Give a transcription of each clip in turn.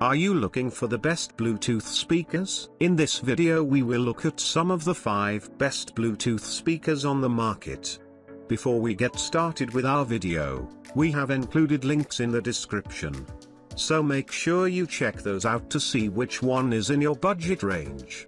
Are you looking for the best Bluetooth speakers? In this video we will look at some of the 5 best Bluetooth speakers on the market. Before we get started with our video, we have included links in the description. So make sure you check those out to see which one is in your budget range.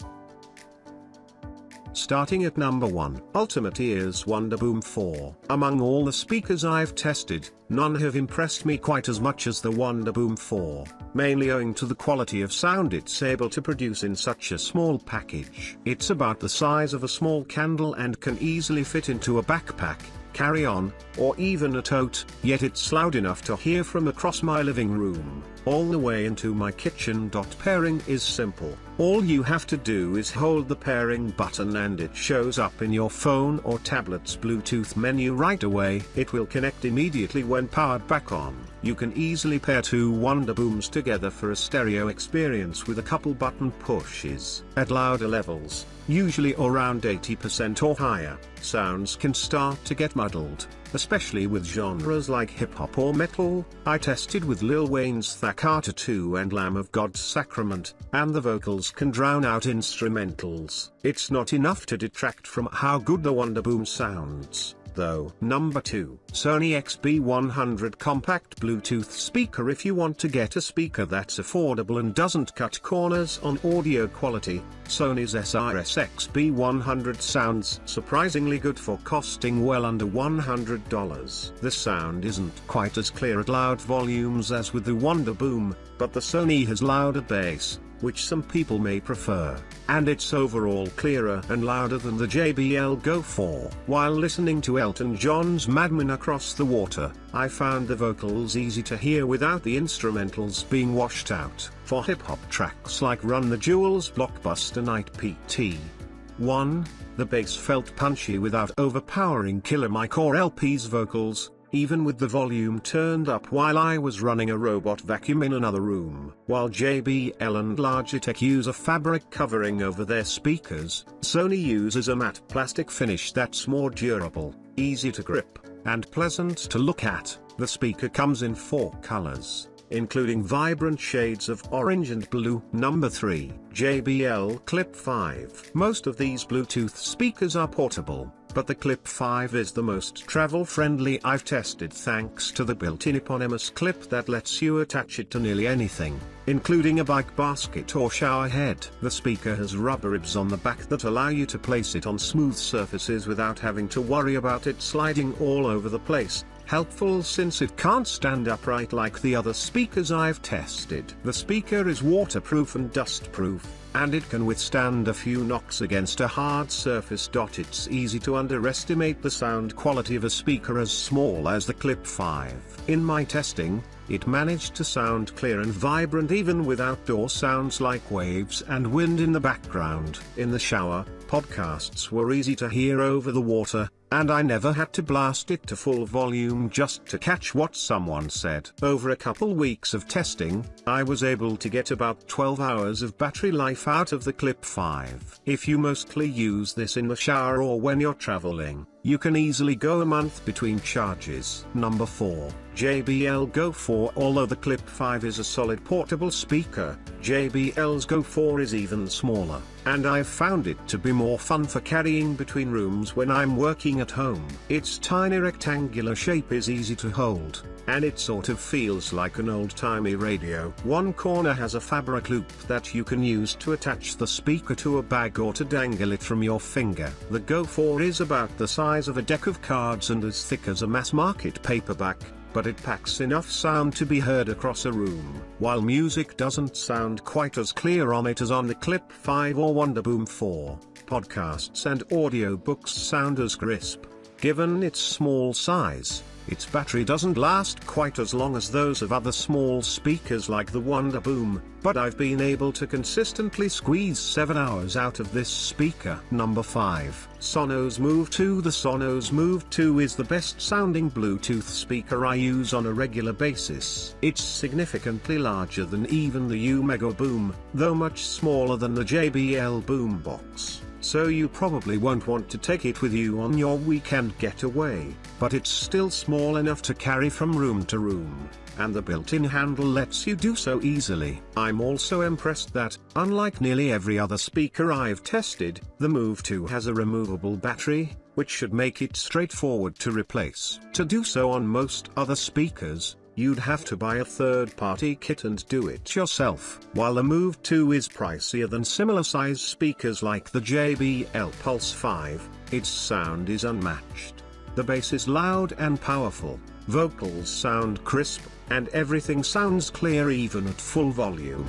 Starting at number 1, Ultimate Ears Wonderboom 4. Among all the speakers I've tested, none have impressed me quite as much as the Wonderboom 4, mainly owing to the quality of sound it's able to produce in such a small package. It's about the size of a small candle and can easily fit into a backpack, carry-on, or even a tote, yet it's loud enough to hear from across my living room, all the way into my kitchen. Pairing is simple. All you have to do is hold the pairing button and it shows up in your phone or tablet's Bluetooth menu right away. It will connect immediately when powered back on. You can easily pair 2 Wonderbooms together for a stereo experience with a couple button pushes. At louder levels, usually around 80% or higher, sounds can start to get muddled, especially with genres like hip-hop or metal. I tested with Lil Wayne's Thakata 2 and Lamb of God's Sacrament, and the vocals can drown out instrumentals. It's not enough to detract from how good the Wonderboom sounds, though. Number 2, Sony XB100 Compact Bluetooth Speaker. If you want to get a speaker that's affordable and doesn't cut corners on audio quality, Sony's SRS XB100 sounds surprisingly good for costing well under $100. The sound isn't quite as clear at loud volumes as with the Wonderboom, but the Sony has louder bass, which some people may prefer, and it's overall clearer and louder than the JBL Go 4. While listening to Elton John's Madman Across the Water, I found the vocals easy to hear without the instrumentals being washed out. For hip-hop tracks like Run the Jewels' Blockbuster Night PT 1, the bass felt punchy without overpowering Killer Mike or LP's vocals, even with the volume turned up while I was running a robot vacuum in another room. While JBL and Logitech use a fabric covering over their speakers, Sony uses a matte plastic finish that's more durable, easy to grip, and pleasant to look at. The speaker comes in 4 colors, including vibrant shades of orange and blue. Number 3, JBL Clip 5. Most of these Bluetooth speakers are portable, but the Clip 5 is the most travel-friendly I've tested thanks to the built-in eponymous clip that lets you attach it to nearly anything, including a bike basket or shower head. The speaker has rubber ribs on the back that allow you to place it on smooth surfaces without having to worry about it sliding all over the place. Helpful since it can't stand upright like the other speakers I've tested. The speaker is waterproof and dustproof, and it can withstand a few knocks against a hard surface. It's easy to underestimate the sound quality of a speaker as small as the Clip 5. In my testing, it managed to sound clear and vibrant even with outdoor sounds like waves and wind in the background. In the shower, podcasts were easy to hear over the water, and I never had to blast it to full volume just to catch what someone said. Over a couple weeks of testing, I was able to get about 12 hours of battery life out of the Clip 5. If you mostly use this in the shower or when you're traveling, you can easily go a month between charges. Number 4, JBL Go 4. Although the Clip 5 is a solid portable speaker, JBL's Go 4 is even smaller, and I've found it to be more fun for carrying between rooms when I'm working at home. Its tiny rectangular shape is easy to hold, and it sort of feels like an old-timey radio. One corner has a fabric loop that you can use to attach the speaker to a bag or to dangle it from your finger. The Go 4 is about the size of a deck of cards and as thick as a mass-market paperback, but it packs enough sound to be heard across a room. While music doesn't sound quite as clear on it as on the Clip 5 or Wonderboom 4, podcasts and audiobooks sound as crisp. Given its small size, its battery doesn't last quite as long as those of other small speakers like the Wonderboom, but I've been able to consistently squeeze 7 hours out of this speaker. Number 5, Sonos Move 2. The Sonos Move 2 is the best sounding Bluetooth speaker I use on a regular basis. It's significantly larger than even the Wonderboom, though much smaller than the JBL Boombox. so you probably won't want to take it with you on your weekend getaway, but it's still small enough to carry from room to room. and the built-in handle lets you do so easily. I'm also impressed that, unlike nearly every other speaker I've tested, the Move 2 has a removable battery, which should make it straightforward to replace. To do so on most other speakers, you'd have to buy a third-party kit and do it yourself. While the Move 2 is pricier than similar-size speakers like the JBL Pulse 5, its sound is unmatched. The bass is loud and powerful, vocals sound crisp, and everything sounds clear even at full volume.